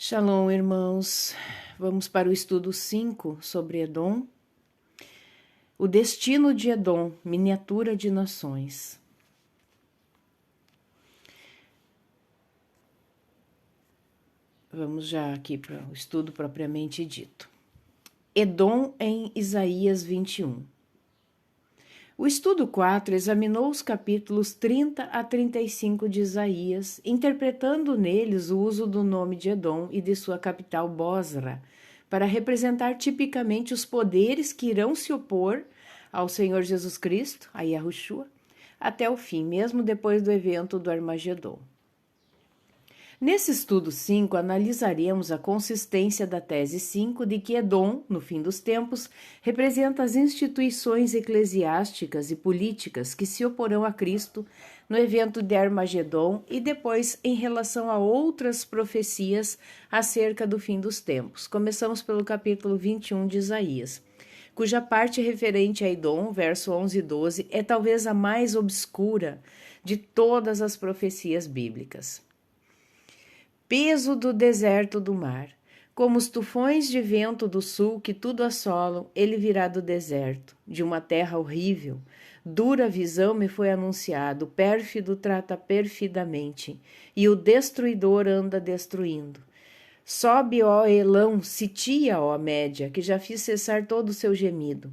Shalom, irmãos. Vamos para o estudo 5 sobre Edom. O destino de Edom, miniatura de nações. Vamos já aqui para o estudo propriamente dito. Edom em Isaías 21. O estudo 4 examinou os capítulos 30 a 35 de Isaías, interpretando neles o uso do nome de Edom e de sua capital Bosra, para representar tipicamente os poderes que irão se opor ao Senhor Jesus Cristo, a Yahushua, até o fim, mesmo depois do evento do Armagedon. Nesse estudo 5, analisaremos a consistência da tese 5 de que Edom, no fim dos tempos, representa as instituições eclesiásticas e políticas que se oporão a Cristo no evento de Armagedon e depois em relação a outras profecias acerca do fim dos tempos. Começamos pelo capítulo 21 de Isaías, cuja parte referente a Edom, verso 11 e 12, é talvez a mais obscura de todas as profecias bíblicas. Peso do deserto do mar. Como os tufões de vento do sul que tudo assolam, ele virá do deserto, de uma terra horrível. Dura visão me foi anunciado, o pérfido trata perfidamente, e o destruidor anda destruindo. Sobe, ó Elão, sitia, ó Média, que já fiz cessar todo o seu gemido.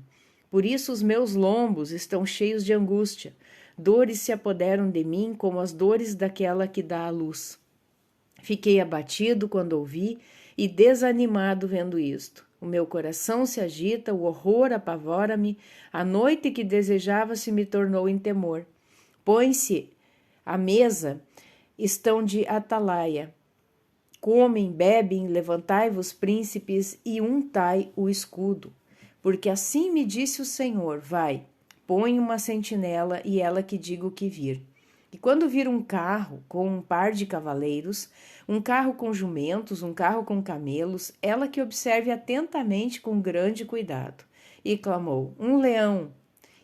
Por isso os meus lombos estão cheios de angústia. Dores se apoderam de mim como as dores daquela que dá à luz. Fiquei abatido quando ouvi e desanimado vendo isto. O meu coração se agita, o horror apavora-me, a noite que desejava se me tornou em temor. Põe-se à mesa, estão de atalaia. Comem, bebem, levantai-vos, príncipes, e untai o escudo. Porque assim me disse o Senhor, vai, põe uma sentinela e ela que diga o que vir. E quando vir um carro com um par de cavaleiros, um carro com jumentos, um carro com camelos, ela que observe atentamente com grande cuidado. E clamou, um leão,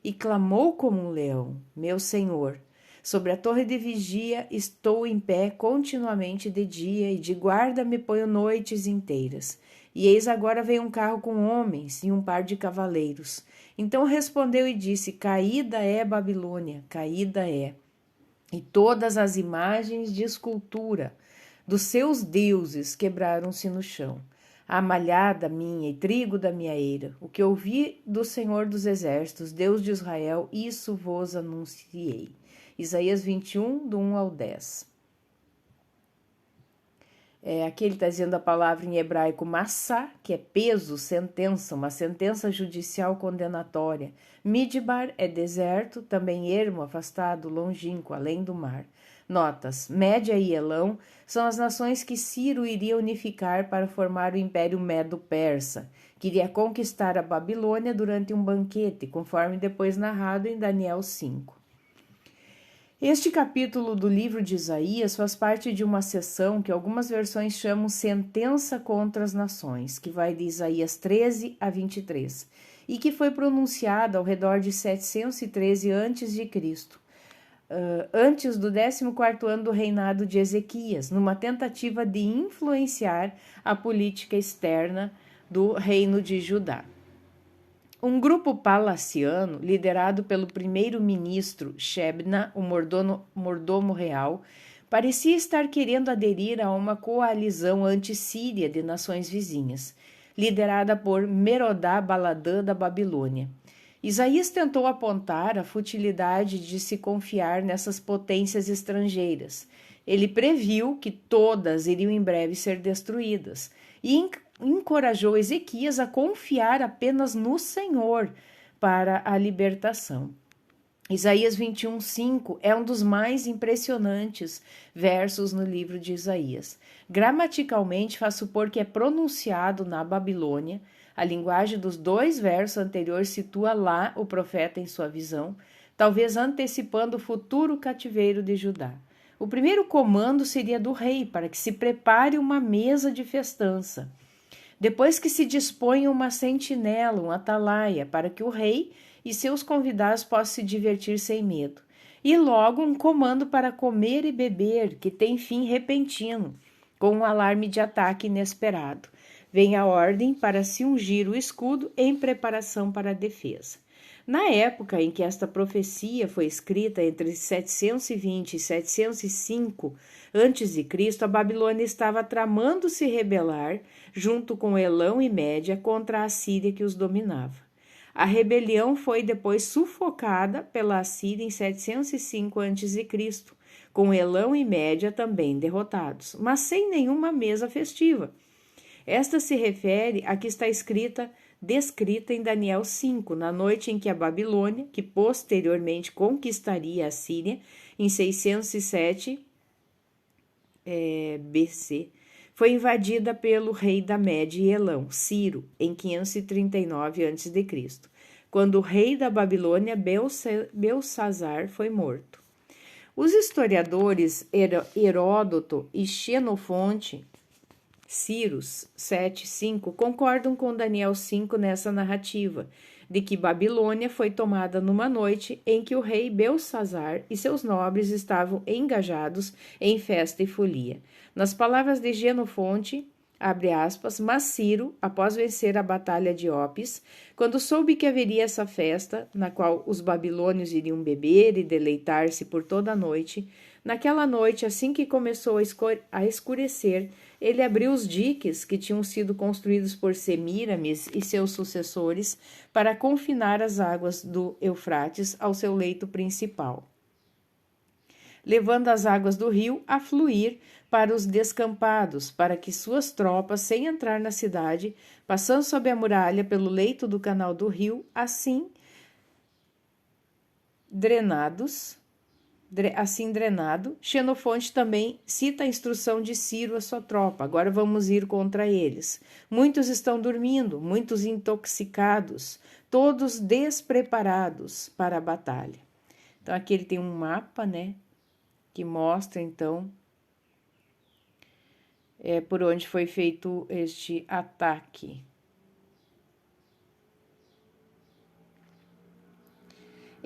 e clamou como um leão, meu senhor. Sobre a torre de vigia estou em pé continuamente de dia, e de guarda me ponho noites inteiras. E eis agora vem um carro com homens e um par de cavaleiros. Então respondeu e disse, caída é Babilônia, caída é. E todas as imagens de escultura dos seus deuses quebraram-se no chão. A malhada minha e trigo da minha eira, o que ouvi do Senhor dos Exércitos, Deus de Israel, isso vos anunciei. Isaías 21, do 1 ao 10. Aqui ele está dizendo a palavra em hebraico massá, que é peso, sentença, uma sentença judicial condenatória. Midbar é deserto, também ermo, afastado, longínquo, além do mar. Notas, Média e Elão são as nações que Ciro iria unificar para formar o Império Medo-Persa, que iria conquistar a Babilônia durante um banquete, conforme depois narrado em Daniel 5. Este capítulo do livro de Isaías faz parte de uma seção que algumas versões chamam Sentença contra as Nações, que vai de Isaías 13 a 23, e que foi pronunciada ao redor de 713 a.C., antes do 14º ano do reinado de Ezequias, numa tentativa de influenciar a política externa do reino de Judá. Um grupo palaciano, liderado pelo primeiro-ministro Shebna, o mordomo real, parecia estar querendo aderir a uma coalizão anti-síria de nações vizinhas, liderada por Merodá-Baladã da Babilônia. Isaías tentou apontar a futilidade de se confiar nessas potências estrangeiras. Ele previu que todas iriam em breve ser destruídas e encorajou Ezequias a confiar apenas no Senhor para a libertação. Isaías 21:5 é um dos mais impressionantes versos no livro de Isaías. Gramaticalmente faz supor que é pronunciado na Babilônia. A linguagem dos dois versos anteriores situa lá o profeta em sua visão, talvez antecipando o futuro cativeiro de Judá. O primeiro comando seria do rei, para que se prepare uma mesa de festança. Depois que se disponha uma sentinela, um atalaia, para que o rei e seus convidados possam se divertir sem medo. E logo um comando para comer e beber, que tem fim repentino, com um alarme de ataque inesperado. Vem a ordem para se ungir o escudo em preparação para a defesa. Na época em que esta profecia foi escrita, entre 720 e 705 a.C., a Babilônia estava tramando se rebelar, junto com Elão e Média, contra a Síria que os dominava. A rebelião foi depois sufocada pela Assíria em 705 a.C., com Elão e Média também derrotados, mas sem nenhuma mesa festiva. Esta se refere a que está descrita em Daniel 5, na noite em que a Babilônia, que posteriormente conquistaria a Síria em 607 BC, foi invadida pelo rei da Média e Elão, Ciro, em 539 a.C., quando o rei da Babilônia, Belsazar, foi morto. Os historiadores Heródoto e Xenofonte, Cyrus 7:5, concordam com Daniel 5 nessa narrativa, de que Babilônia foi tomada numa noite em que o rei Belsazar e seus nobres estavam engajados em festa e folia. Nas palavras de Xenofonte, abre aspas, mas Ciro, após vencer a batalha de Opis, quando soube que haveria essa festa, na qual os babilônios iriam beber e deleitar-se por toda a noite, naquela noite, assim que começou a escurecer, ele abriu os diques que tinham sido construídos por Semíramis e seus sucessores para confinar as águas do Eufrates ao seu leito principal, levando as águas do rio a fluir para os descampados, para que suas tropas, sem entrar na cidade, passando sob a muralha pelo leito do canal do rio, assim drenado, Xenofonte também cita a instrução de Ciro à sua tropa. Agora vamos ir contra eles. Muitos estão dormindo, muitos intoxicados, todos despreparados para a batalha. Então aqui ele tem um mapa, né, que mostra então por onde foi feito este ataque.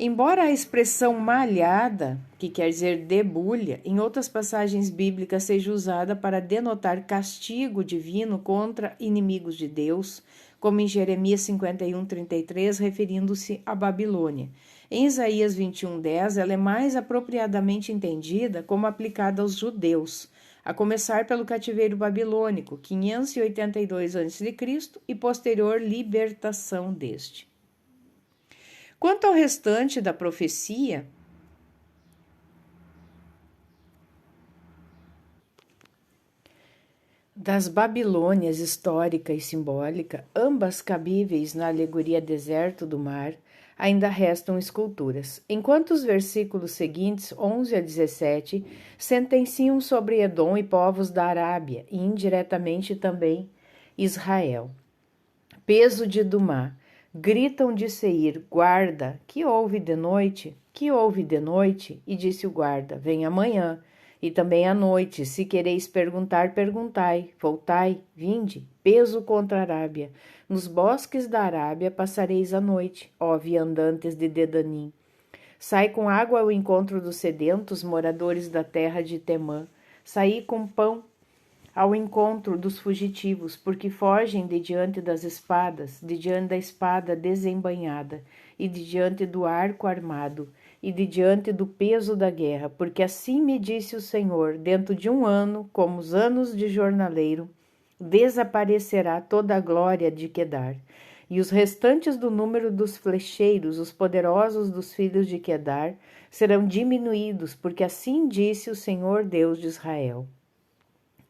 Embora a expressão malhada, que quer dizer debulha, em outras passagens bíblicas seja usada para denotar castigo divino contra inimigos de Deus, como em Jeremias 51:33, referindo-se à Babilônia. Em Isaías 21:10, ela é mais apropriadamente entendida como aplicada aos judeus, a começar pelo cativeiro babilônico, 582 a.C., e posterior libertação deste. Quanto ao restante da profecia, das Babilônias histórica e simbólica, ambas cabíveis na alegoria deserto do mar, ainda restam esculturas, enquanto os versículos seguintes, 11 a 17, sentenciam sobre Edom e povos da Arábia, e indiretamente também Israel. Peso de Dumá. Gritam de Seir, guarda, que houve de noite? Que houve de noite? E disse o guarda, vem amanhã, e também à noite, se quereis perguntar, perguntai, voltai, vinde, peso contra a Arábia. Nos bosques da Arábia passareis a noite, ó viandantes de Dedanim. Sai com água ao encontro dos sedentos, moradores da terra de Temã. Saí com pão ao encontro dos fugitivos, porque fogem de diante das espadas, de diante da espada desembainhada, e de diante do arco armado, e de diante do peso da guerra, porque assim me disse o Senhor, dentro de 1 ano, como os anos de jornaleiro, desaparecerá toda a glória de Quedar, e os restantes do número dos flecheiros, os poderosos dos filhos de Quedar, serão diminuídos, porque assim disse o Senhor Deus de Israel.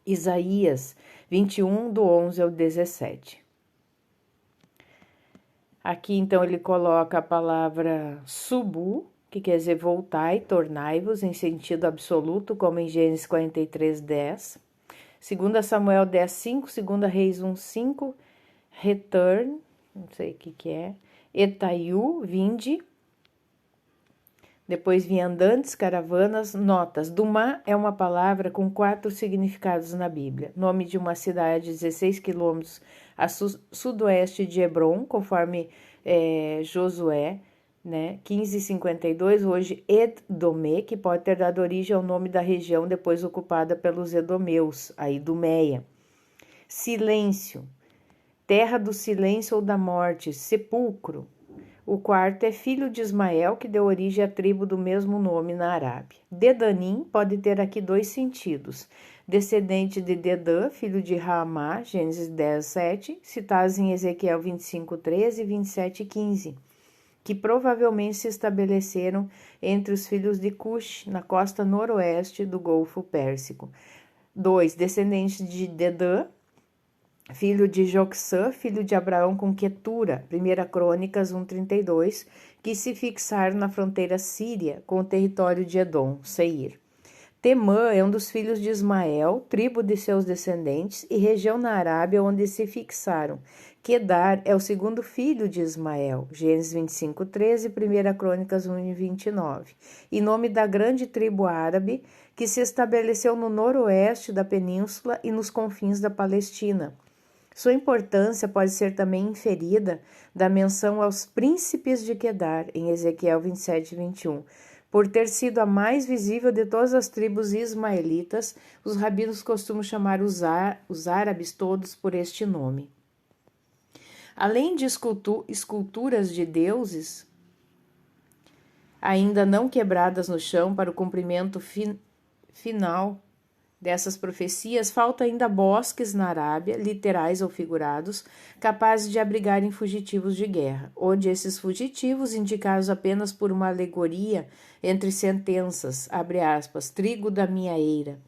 Isaías 21, do 11 ao 17. Aqui, então, ele coloca a palavra subu, que quer dizer voltai, tornai-vos, em sentido absoluto, como em Gênesis 43, 10. 2 Samuel 10, 5, 2 Reis 1, 5, return, não sei o que é, etaiu, vinde. Depois viandantes, caravanas, notas. Dumá é uma palavra com 4 significados na Bíblia. Nome de uma cidade de 16 quilômetros a sudoeste de Hebron, conforme Josué, né? 1552, hoje Edomê, que pode ter dado origem ao nome da região depois ocupada pelos edomeus, a Idumeia. Silêncio, terra do silêncio ou da morte, sepulcro. O quarto é filho de Ismael, que deu origem à tribo do mesmo nome na Arábia. Dedanim pode ter aqui dois sentidos. Descendente de Dedã, filho de Raamá, Gênesis 10, 7, citados em Ezequiel 25, 13 e 27, 15, que provavelmente se estabeleceram entre os filhos de Cush, na costa noroeste do Golfo Pérsico. 2. Descendente de Dedã, filho de Joxã, filho de Abraão com Quetura, 1 Crônicas 1:32, que se fixaram na fronteira síria com o território de Edom, Seir. Temã é um dos filhos de Ismael, tribo de seus descendentes, e região na Arábia onde se fixaram. Quedar é o segundo filho de Ismael, Gênesis 25:13, 1 Crônicas 1:29, e nome da grande tribo árabe que se estabeleceu no noroeste da península e nos confins da Palestina. Sua importância pode ser também inferida da menção aos príncipes de Quedar, em Ezequiel 27 e 21. Por ter sido a mais visível de todas as tribos ismaelitas, os rabinos costumam chamar os árabes todos por este nome. Além de esculturas de deuses, ainda não quebradas no chão para o cumprimento final dessas profecias, falta ainda bosques na Arábia, literais ou figurados, capazes de abrigarem fugitivos de guerra, onde esses fugitivos, indicados apenas por uma alegoria entre sentenças, abre aspas, trigo da minha eira,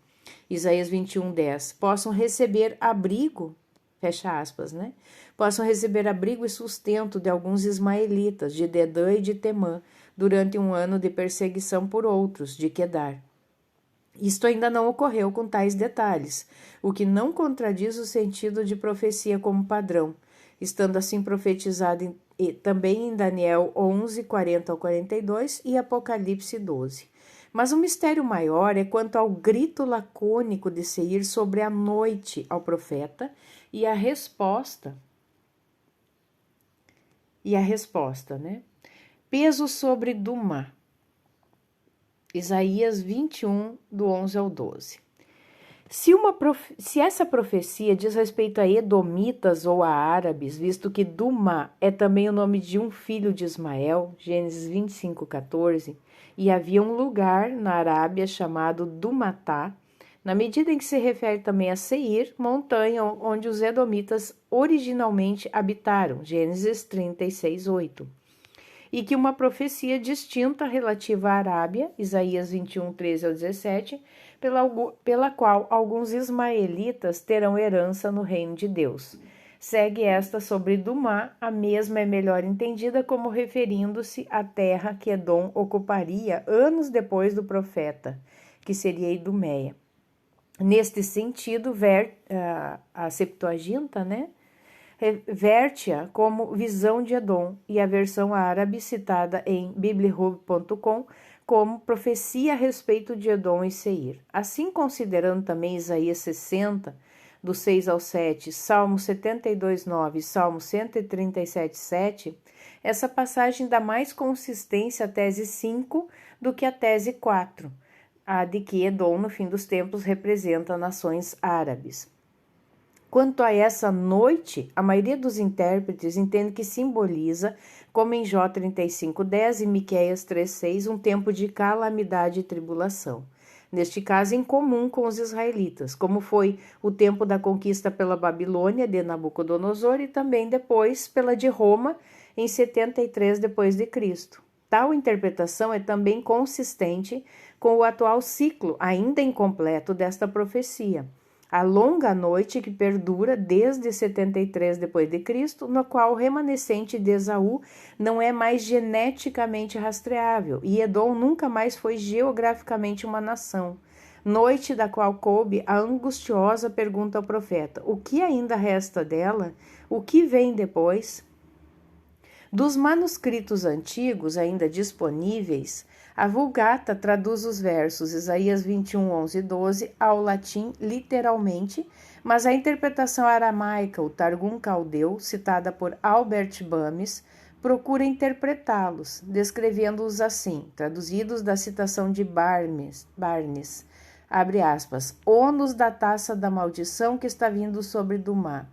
Isaías 21:10, possam receber abrigo, fecha aspas, né? Possam receber abrigo e sustento de alguns ismaelitas, de Dedã e de Temã, durante um ano de perseguição por outros, de Quedar. Isto ainda não ocorreu com tais detalhes, o que não contradiz o sentido de profecia como padrão, estando assim profetizado também em Daniel 11, 40 ao 42 e Apocalipse 12. Mas o mistério maior é quanto ao grito lacônico de Seir sobre a noite ao profeta e a resposta, né? Peso sobre Dumá. Isaías 21, do 11 ao 12. Se essa profecia diz respeito a edomitas ou a árabes, visto que Dumá é também o nome de um filho de Ismael, Gênesis 25, 14, e havia um lugar na Arábia chamado Dumatá, na medida em que se refere também a Seir, montanha onde os edomitas originalmente habitaram, Gênesis 36, 8. E que uma profecia distinta relativa à Arábia, Isaías 21, 13 ao 17, pela qual alguns ismaelitas terão herança no reino de Deus. Segue esta sobre Dumá, a mesma é melhor entendida como referindo-se à terra que Edom ocuparia anos depois do profeta, que seria Idumeia. Neste sentido, a Septuaginta, né? Verte-a como visão de Edom e a versão árabe citada em biblihub.com como profecia a respeito de Edom e Seir. Assim, considerando também Isaías 60, do 6 ao 7, Salmo 72, 9 e Salmo 137, 7, essa passagem dá mais consistência à tese 5 do que à tese 4, a de que Edom, no fim dos tempos, representa nações árabes. Quanto a essa noite, a maioria dos intérpretes entende que simboliza, como em Jó 35:10 e Miqueias 3:6, um tempo de calamidade e tribulação. Neste caso, em comum com os israelitas, como foi o tempo da conquista pela Babilônia de Nabucodonosor e também depois pela de Roma em 73 d.C. Tal interpretação é também consistente com o atual ciclo, ainda incompleto, desta profecia. A longa noite que perdura desde 73 d.C., no qual o remanescente de Esaú não é mais geneticamente rastreável e Edom nunca mais foi geograficamente uma nação. Noite da qual coube a angustiosa pergunta ao profeta: o que ainda resta dela? O que vem depois? Dos manuscritos antigos ainda disponíveis, a Vulgata traduz os versos Isaías 21, 11 e 12 ao latim literalmente, mas a interpretação aramaica, o Targum Caldeu, citada por Albert Bames, procura interpretá-los, descrevendo-os assim, traduzidos da citação de Barnes, abre aspas, ônus da taça da maldição que está vindo sobre Dumá.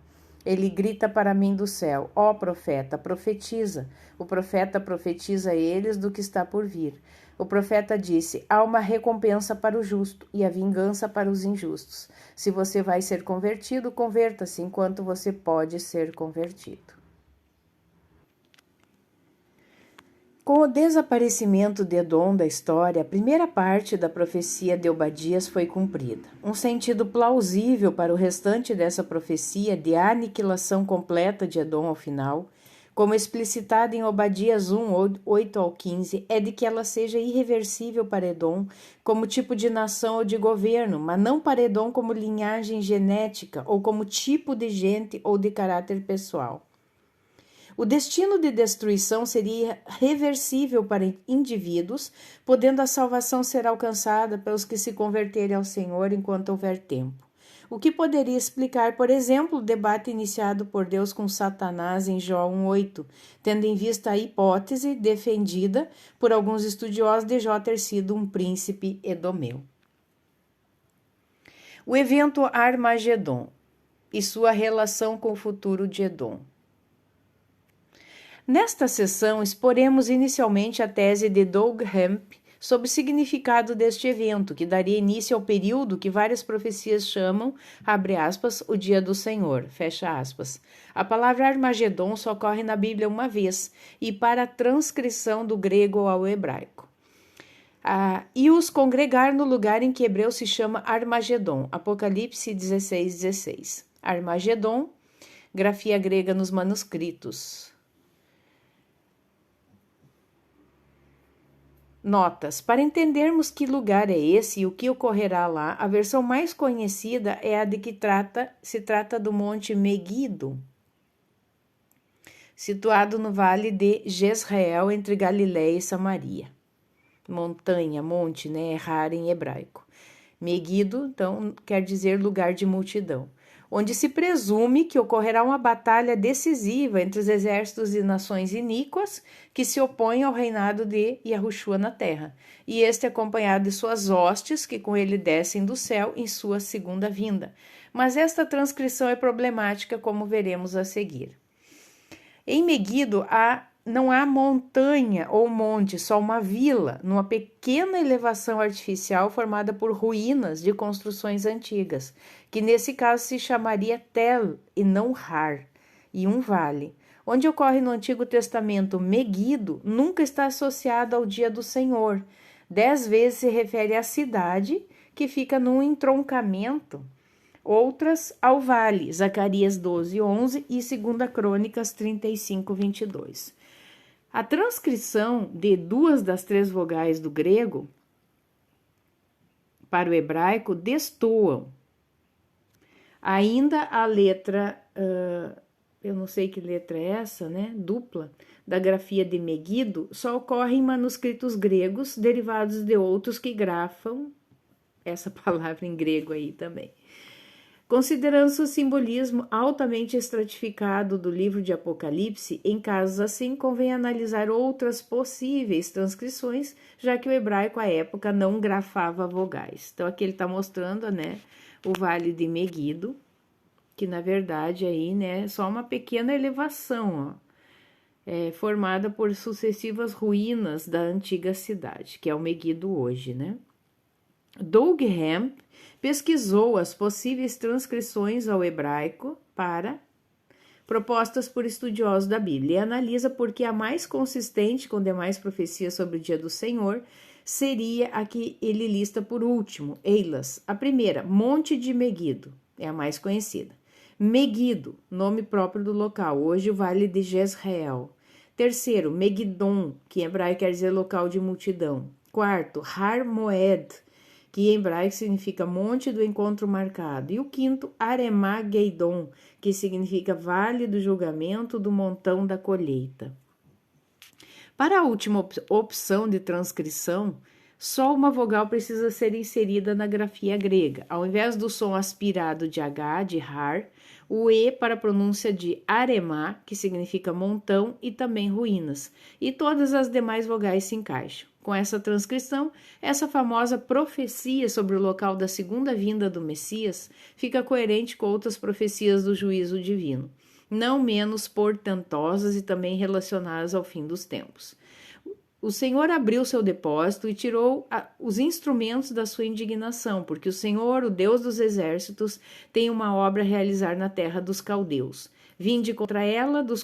Ele grita para mim do céu, ó profeta, profetiza. O profeta profetiza a eles do que está por vir. O profeta disse, há uma recompensa para o justo e a vingança para os injustos. Se você vai ser convertido, converta-se enquanto você pode ser convertido. Com o desaparecimento de Edom da história, a primeira parte da profecia de Obadias foi cumprida. Um sentido plausível para o restante dessa profecia de aniquilação completa de Edom ao final, como explicitada em Obadias 1, 8 ao 15, é de que ela seja irreversível para Edom como tipo de nação ou de governo, mas não para Edom como linhagem genética ou como tipo de gente ou de caráter pessoal. O destino de destruição seria reversível para indivíduos, podendo a salvação ser alcançada pelos que se converterem ao Senhor enquanto houver tempo. O que poderia explicar, por exemplo, o debate iniciado por Deus com Satanás em Jó 1:8, tendo em vista a hipótese defendida por alguns estudiosos de Jó ter sido um príncipe edomeu. O evento Armagedon e sua relação com o futuro de Edom. Nesta sessão, exporemos inicialmente a tese de Doug Hemp sobre o significado deste evento, que daria início ao período que várias profecias chamam, abre aspas, o dia do Senhor, fecha aspas. A palavra Armagedon só ocorre na Bíblia uma vez, e para a transcrição do grego ao hebraico. E os congregar no lugar em que hebreu se chama Armagedon, Apocalipse 16:16. Armagedon, grafia grega nos manuscritos. Notas. Para entendermos que lugar é esse e o que ocorrerá lá, a versão mais conhecida é a de que se trata do Monte Megido, situado no vale de Jezreel, entre Galiléia e Samaria. Montanha, monte, né? É raro em hebraico. Megido, então, quer dizer lugar de multidão, onde se presume que ocorrerá uma batalha decisiva entre os exércitos de nações iníquas que se opõem ao reinado de Yahushua na terra, e este acompanhado de suas hostes que com ele descem do céu em sua segunda vinda. Mas esta transcrição é problemática, como veremos a seguir. Em Megido não há montanha ou monte, só uma vila, numa pequena elevação artificial formada por ruínas de construções antigas, que nesse caso se chamaria Tel e não Har, e um vale. Onde ocorre no Antigo Testamento Megido, nunca está associado ao dia do Senhor. 10 vezes se refere à cidade, que fica num entroncamento, outras ao vale, Zacarias 12:11 e 2 Crônicas 35:22. A transcrição de 2 das 3 vogais do grego para o hebraico destoam. Ainda a letra, eu não sei que letra é essa, né? Dupla, da grafia de Megido, só ocorre em manuscritos gregos derivados de outros que grafam essa palavra em grego aí também. Considerando-se o simbolismo altamente estratificado do livro de Apocalipse, em casos assim, convém analisar outras possíveis transcrições, já que o hebraico à época não grafava vogais. Então, aqui ele está mostrando, né, o Vale de Megido, que na verdade aí, né, é só uma pequena elevação, ó, formada por sucessivas ruínas da antiga cidade, que é o Megido hoje, né? Doug Hemp pesquisou as possíveis transcrições ao hebraico propostas por estudiosos da Bíblia e analisa por que a mais consistente com demais profecias sobre o dia do Senhor seria a que ele lista por último, Eilas. A primeira, Monte de Megido, é a mais conhecida. Megido, nome próprio do local, hoje o Vale de Jezreel. Terceiro, Megidon, que em hebraico quer dizer local de multidão. Quarto, Har Moed, que em hebraico significa monte do encontro marcado. E o quinto, Aremageddon, que significa vale do julgamento do montão da colheita. Para a última opção de transcrição, só uma vogal precisa ser inserida na grafia grega. Ao invés do som aspirado de H, de har, o E para a pronúncia de aremá, que significa montão e também ruínas, e todas as demais vogais se encaixam. Com essa transcrição, essa famosa profecia sobre o local da segunda vinda do Messias fica coerente com outras profecias do juízo divino, não menos portentosas e também relacionadas ao fim dos tempos. O Senhor abriu seu depósito e tirou os instrumentos da sua indignação, porque o Senhor, o Deus dos exércitos, tem uma obra a realizar na terra dos caldeus. Vinde contra ela dos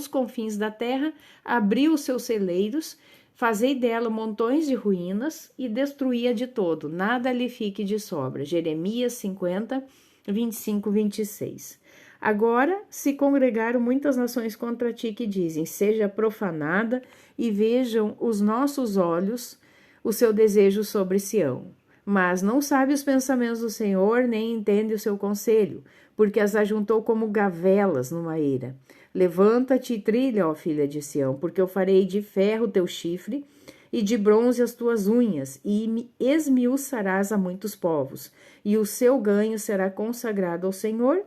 confins da terra, abriu os seus celeiros, fazei dela montões de ruínas e destruía de todo, nada lhe fique de sobra. Jeremias 50, 25, 26. Agora se congregaram muitas nações contra ti que dizem, seja profanada e vejam os nossos olhos o seu desejo sobre Sião. Mas não sabe os pensamentos do Senhor, nem entende o seu conselho, porque as ajuntou como gavelas numa eira. Levanta-te e trilha, ó filha de Sião, porque eu farei de ferro teu chifre e de bronze as tuas unhas, e esmiuçarás a muitos povos, e o seu ganho será consagrado ao Senhor,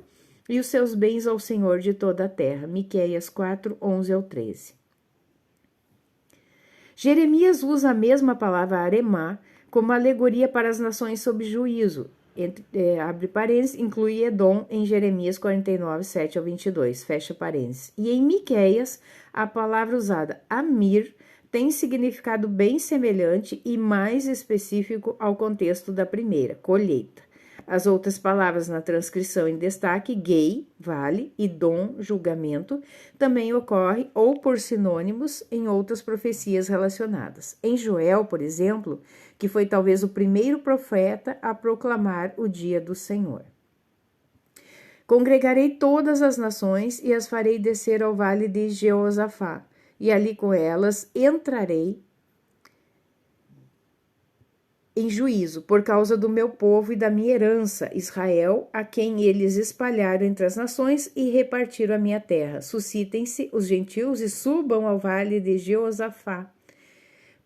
e os seus bens ao Senhor de toda a terra. Miqueias 4, 11 ao 13. Jeremias usa a mesma palavra aremá como alegoria para as nações sob juízo. Abre parênteses, inclui Edom em Jeremias 49, 7 ao 22, fecha parênteses. E em Miqueias, a palavra usada amir tem significado bem semelhante e mais específico ao contexto da primeira, colheita. As outras palavras na transcrição em destaque, gei, vale, e dom, julgamento, também ocorre ou por sinônimos em outras profecias relacionadas. Em Joel, por exemplo, que foi talvez o primeiro profeta a proclamar o dia do Senhor. Congregarei todas as nações e as farei descer ao vale de Jeosafá, e ali com elas entrarei em juízo, por causa do meu povo e da minha herança, Israel, a quem eles espalharam entre as nações e repartiram a minha terra. Suscitem-se os gentios e subam ao vale de Jeosafá,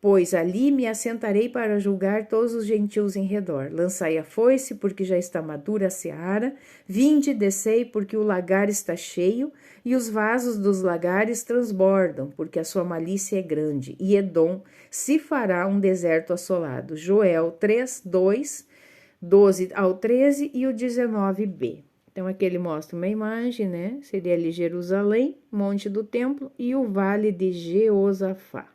pois ali me assentarei para julgar todos os gentios em redor. Lançai a foice, porque já está madura a seara, vinde e descei, porque o lagar está cheio, e os vasos dos lagares transbordam, porque a sua malícia é grande, e Edom se fará um deserto assolado. Joel 3, 2, 12 ao 13 e o 19b. Então, aqui ele mostra uma imagem, né? Seria ali Jerusalém, Monte do Templo e o Vale de Jeosafá.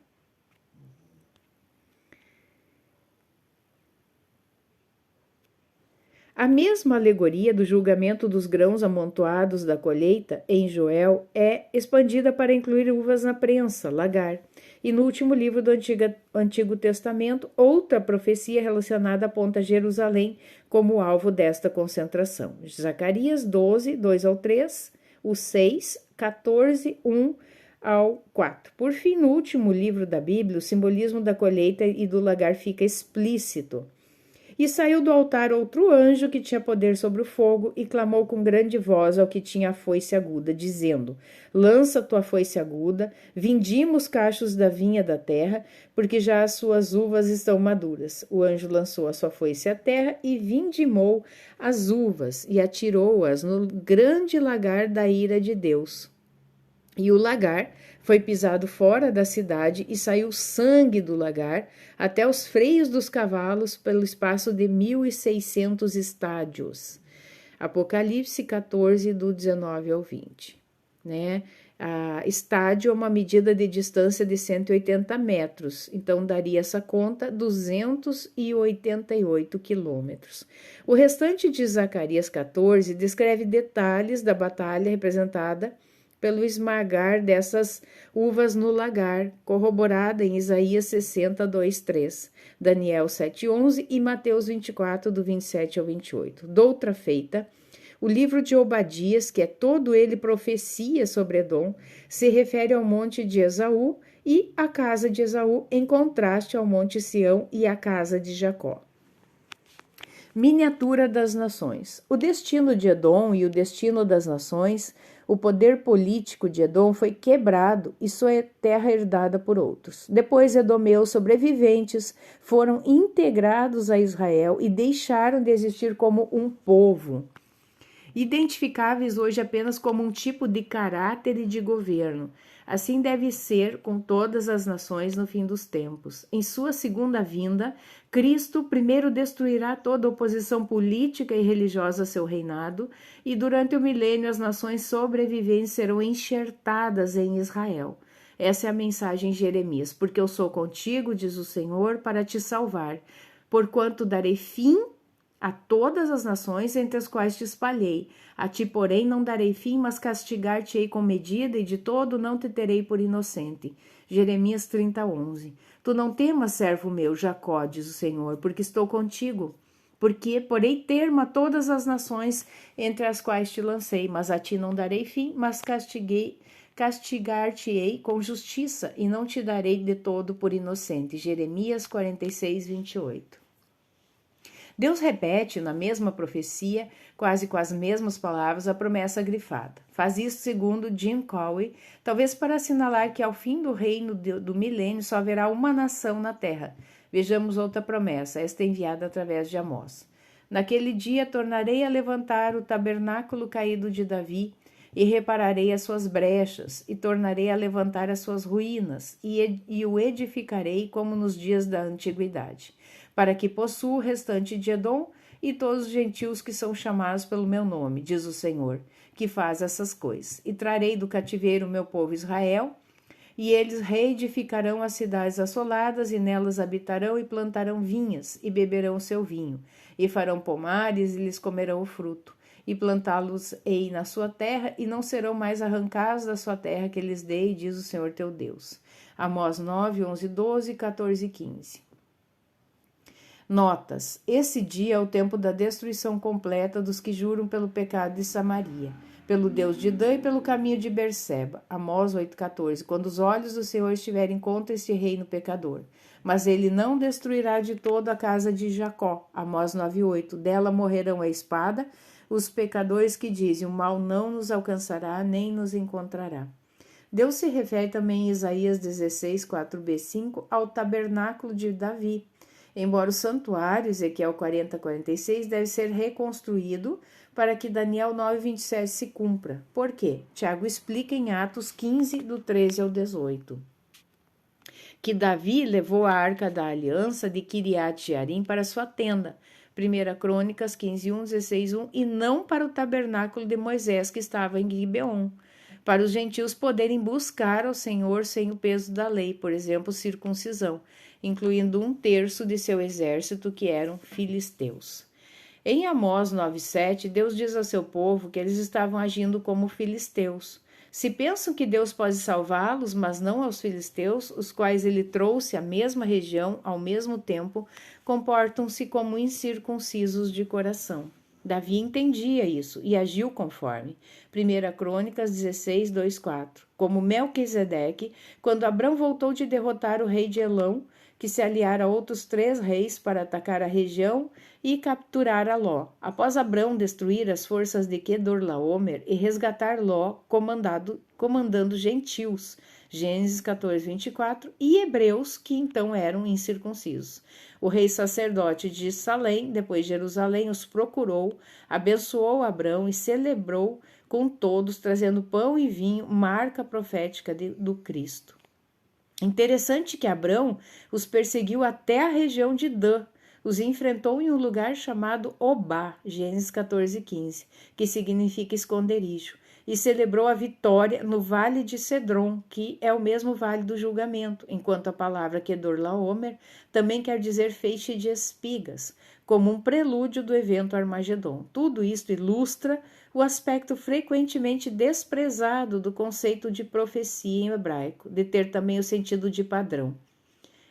A mesma alegoria do julgamento dos grãos amontoados da colheita, em Joel, é expandida para incluir uvas na prensa, lagar. E no último livro do Antigo Testamento, outra profecia relacionada aponta Jerusalém como alvo desta concentração. Zacarias 12, 2 ao 3, o 6, 14, 1 ao 4. Por fim, no último livro da Bíblia, o simbolismo da colheita e do lagar fica explícito. E saiu do altar outro anjo que tinha poder sobre o fogo e clamou com grande voz ao que tinha a foice aguda, dizendo, lança tua foice aguda, vindima os cachos da vinha da terra, porque já as suas uvas estão maduras. O anjo lançou a sua foice à terra e vindimou as uvas e atirou-as no grande lagar da ira de Deus. E o lagar foi pisado fora da cidade e saiu sangue do lagar até os freios dos cavalos pelo espaço de 1.600 estádios. Apocalipse 14, do 19 ao 20. Né? Estádio é uma medida de distância de 180 metros, então daria essa conta 288 quilômetros. O restante de Zacarias 14 descreve detalhes da batalha representada pelo esmagar dessas uvas no lagar, corroborada em Isaías 60, 2, 3, Daniel 7, 11 e Mateus 24, do 27 ao 28. Doutra feita, o livro de Obadias, que é todo ele profecia sobre Edom, se refere ao monte de Esaú e à casa de Esaú, em contraste ao monte Sião e à casa de Jacó. Miniatura das nações. O destino de Edom e o destino das nações O poder político de Edom foi quebrado e sua terra herdada por outros. Depois, edomeus sobreviventes foram integrados a Israel e deixaram de existir como um povo, identificáveis hoje apenas como um tipo de caráter e de governo. Assim deve ser com todas as nações no fim dos tempos. Em sua segunda vinda, Cristo primeiro destruirá toda oposição política e religiosa a seu reinado, e durante o milênio as nações sobreviventes serão enxertadas em Israel. Essa é a mensagem de Jeremias. Porque eu sou contigo, diz o Senhor, para te salvar. Porquanto darei fim a todas as nações entre as quais te espalhei. A ti, porém, não darei fim, mas castigar-te-ei com medida, e de todo não te terei por inocente. Jeremias 30:11. Tu não temas, servo meu, Jacó, diz o Senhor, porque estou contigo. Porque porei termo a todas as nações entre as quais te lancei, mas a ti não darei fim, mas castigar-te-ei com justiça, e não te darei de todo por inocente. Jeremias 46:28. Deus repete na mesma profecia, quase com as mesmas palavras, a promessa grifada. Faz isso segundo Jim Cowie, talvez para assinalar que ao fim do reino do milênio só haverá uma nação na terra. Vejamos outra promessa, esta enviada através de Amós. Naquele dia tornarei a levantar o tabernáculo caído de Davi, e repararei as suas brechas, e tornarei a levantar as suas ruínas, e o edificarei como nos dias da antiguidade, para que possua o restante de Edom e todos os gentios que são chamados pelo meu nome, diz o Senhor, que faz essas coisas. E trarei do cativeiro o meu povo Israel, e eles reedificarão as cidades assoladas, e nelas habitarão e plantarão vinhas, e beberão o seu vinho, e farão pomares, e lhes comerão o fruto, e plantá-los-ei na sua terra, e não serão mais arrancados da sua terra que lhes dei, diz o Senhor teu Deus. Amós 9, 11, 12, 14 e 15. Notas. Esse dia é o tempo da destruição completa dos que juram pelo pecado de Samaria, pelo Deus de Dan e pelo caminho de Berseba. Amós 8,14. Quando os olhos do Senhor estiverem contra este reino pecador. Mas ele não destruirá de todo a casa de Jacó. Amós 9,8. Dela morrerão a espada os pecadores que dizem: o mal não nos alcançará, nem nos encontrará. Deus se refere também em Isaías 16, 4b5, ao tabernáculo de Davi. Embora o santuário, Ezequiel 40, 46, deve ser reconstruído para que Daniel 9, 27 se cumpra. Por quê? Tiago explica em Atos 15, do 13 ao 18. Que Davi levou a arca da aliança de Kiriat-Jearim para sua tenda, 1 Crônicas 15, 1, 16, 1, e não para o tabernáculo de Moisés que estava em Gibeon, para os gentios poderem buscar ao Senhor sem o peso da lei, por exemplo, circuncisão, incluindo 1/3 de seu exército, que eram filisteus. Em Amós 9,7, Deus diz ao seu povo que eles estavam agindo como filisteus. Se pensam que Deus pode salvá-los, mas não aos filisteus, os quais ele trouxe à mesma região ao mesmo tempo, comportam-se como incircuncisos de coração. Davi entendia isso e agiu conforme. 1 Crônicas 16, 2, 4. Como Melquisedeque, quando Abrão voltou de derrotar o rei de Elão, que se aliara a outros 3 reis para atacar a região e capturar a Ló. Após Abrão destruir as forças de Quedorlaomer e resgatar Ló, comandando gentios, Gênesis 14, 24, e hebreus, que então eram incircuncisos. O rei sacerdote de Salém, depois de Jerusalém, os procurou, abençoou Abrão e celebrou com todos, trazendo pão e vinho, marca profética do Cristo. Interessante que Abrão os perseguiu até a região de Dan, os enfrentou em um lugar chamado Obá, Gênesis 14, 15, que significa esconderijo, e celebrou a vitória no vale de Cedron, que é o mesmo vale do julgamento, enquanto a palavra Quedorlaomer também quer dizer feixe de espigas, como um prelúdio do evento Armagedon. Tudo isto ilustra o aspecto frequentemente desprezado do conceito de profecia em hebraico, de ter também o sentido de padrão.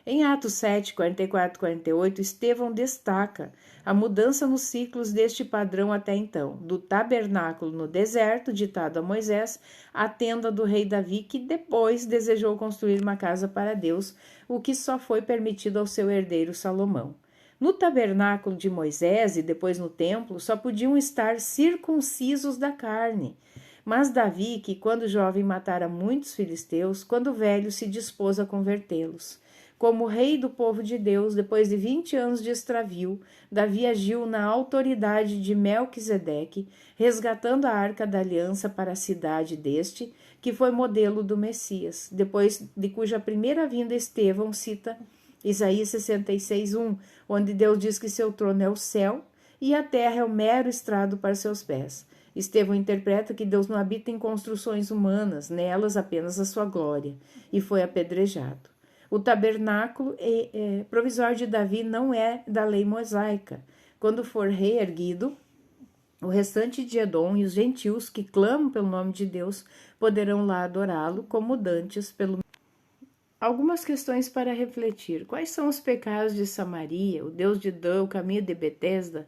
Em Atos 7, 44 e 48, Estevão destaca a mudança nos ciclos deste padrão até então, do tabernáculo no deserto, ditado a Moisés, à tenda do rei Davi, que depois desejou construir uma casa para Deus, o que só foi permitido ao seu herdeiro Salomão. No tabernáculo de Moisés e depois no templo, só podiam estar circuncisos da carne. Mas Davi, que quando jovem matara muitos filisteus, quando velho se dispôs a convertê-los. Como rei do povo de Deus, depois de 20 anos de extravio, Davi agiu na autoridade de Melquisedeque, resgatando a arca da aliança para a cidade deste, que foi modelo do Messias, depois de cuja primeira vinda Estevão cita Isaías 66:1, onde Deus diz que seu trono é o céu e a terra é o mero estrado para seus pés. Estevão interpreta que Deus não habita em construções humanas, nelas apenas a sua glória, e foi apedrejado. O tabernáculo provisório de Davi não é da lei mosaica. Quando for reerguido, o restante de Edom e os gentios que clamam pelo nome de Deus poderão lá adorá-lo como dantes pelo. Algumas questões para refletir. Quais são os pecados de Samaria, o Deus de Dan, o caminho de Betesda?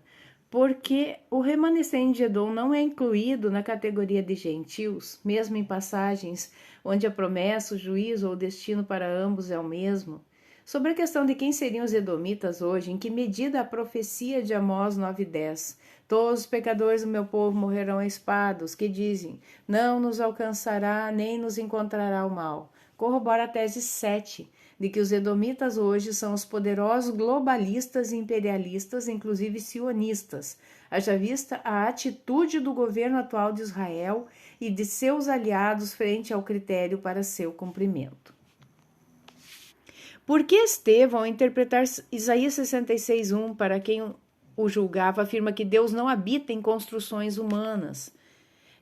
Porque o remanescente de Edom não é incluído na categoria de gentios, mesmo em passagens onde a promessa, o juízo ou o destino para ambos é o mesmo. Sobre a questão de quem seriam os edomitas hoje, em que medida a profecia de Amós 9:10, todos os pecadores do meu povo morrerão a espada, os que dizem, não nos alcançará nem nos encontrará o mal, corrobora a tese 7, de que os edomitas hoje são os poderosos globalistas e imperialistas, inclusive sionistas, haja vista a atitude do governo atual de Israel e de seus aliados frente ao critério para seu cumprimento. Por que Estevão, ao interpretar Isaías 66:1, para quem o julgava, afirma que Deus não habita em construções humanas?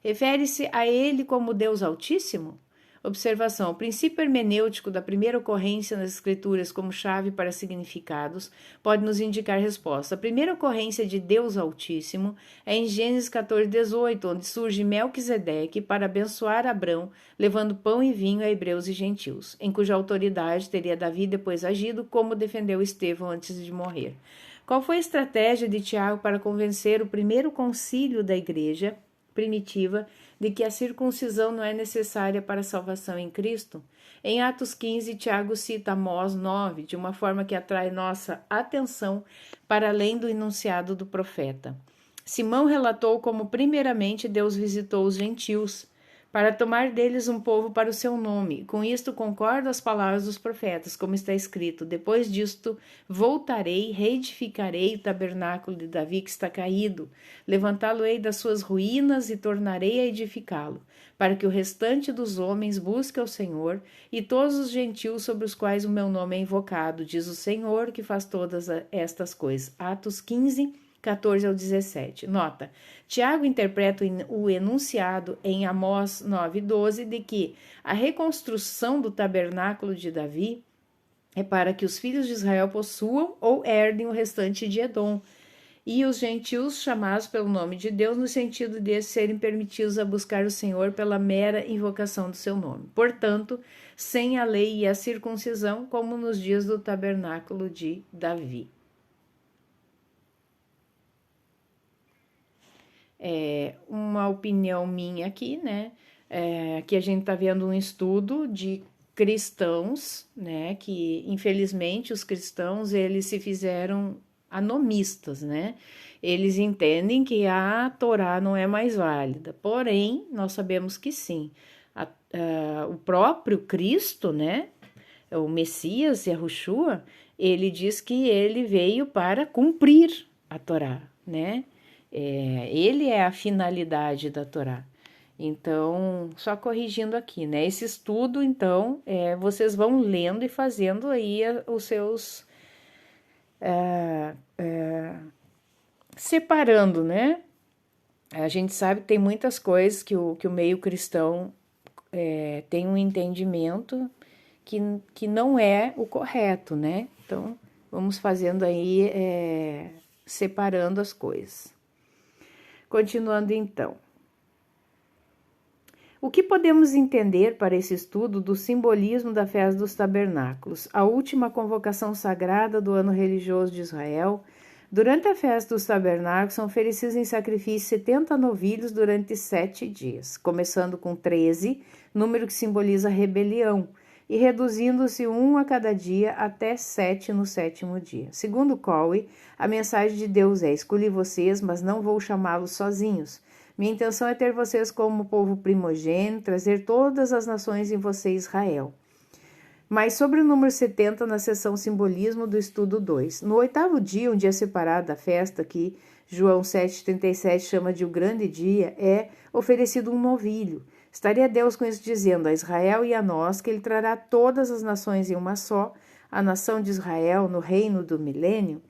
Refere-se a ele como Deus Altíssimo? Observação: o princípio hermenêutico da primeira ocorrência nas Escrituras como chave para significados pode nos indicar resposta. A primeira ocorrência de Deus Altíssimo é em Gênesis 14:18, onde surge Melquisedeque para abençoar Abrão, levando pão e vinho a hebreus e gentios, em cuja autoridade teria Davi depois agido, como defendeu Estevão antes de morrer. Qual foi a estratégia de Tiago para convencer o primeiro concílio da igreja primitiva de que a circuncisão não é necessária para a salvação em Cristo? Em Atos 15, Tiago cita Amós 9, de uma forma que atrai nossa atenção para além do enunciado do profeta. Simão relatou como primeiramente Deus visitou os gentios, para tomar deles um povo para o seu nome. Com isto concordo as palavras dos profetas, como está escrito, depois disto voltarei, reedificarei o tabernáculo de Davi que está caído, levantá-lo-ei das suas ruínas e tornarei a edificá-lo, para que o restante dos homens busque ao Senhor e todos os gentios sobre os quais o meu nome é invocado, diz o Senhor que faz todas estas coisas. Atos 15, 14 ao 17. Nota, Tiago interpreta o enunciado em Amós 9:12 de que a reconstrução do tabernáculo de Davi é para que os filhos de Israel possuam ou herdem o restante de Edom, e os gentios chamados pelo nome de Deus, no sentido de serem permitidos a buscar o Senhor pela mera invocação do seu nome. Portanto, sem a lei e a circuncisão, como nos dias do tabernáculo de Davi. Uma opinião minha aqui, né? Aqui a gente tá vendo um estudo de cristãos, né? Que infelizmente os cristãos eles se fizeram anomistas, né? Eles entendem que a Torá não é mais válida, porém nós sabemos que sim. O próprio Cristo, né? O Messias, Yahushua, ele diz que ele veio para cumprir a Torá, né? Ele é a finalidade da Torá. Então, só corrigindo aqui, né? Esse estudo, então, vocês vão lendo e fazendo aí os seus... separando, né? A gente sabe que tem muitas coisas que o meio cristão tem um entendimento que não é o correto, né? Então, vamos fazendo aí, separando as coisas. Continuando então. O que podemos entender para esse estudo do simbolismo da festa dos tabernáculos, a última convocação sagrada do ano religioso de Israel? Durante a festa dos tabernáculos são oferecidos em sacrifício 70 novilhos durante 7 dias, começando com 13, número que simboliza a rebelião, e reduzindo-se 1 a cada dia até 7 no 7º dia. Segundo Cowie, a mensagem de Deus é: escolhi vocês, mas não vou chamá-los sozinhos. Minha intenção é ter vocês como povo primogênito, trazer todas as nações em você, Israel. Mas sobre o número 70 na seção Simbolismo do estudo 2. No 8º dia, um dia separado da festa, que João 7,37 chama de o grande dia, é oferecido um novilho. Estaria Deus com isso dizendo a Israel e a nós que ele trará todas as nações em uma só, a nação de Israel no reino do milênio?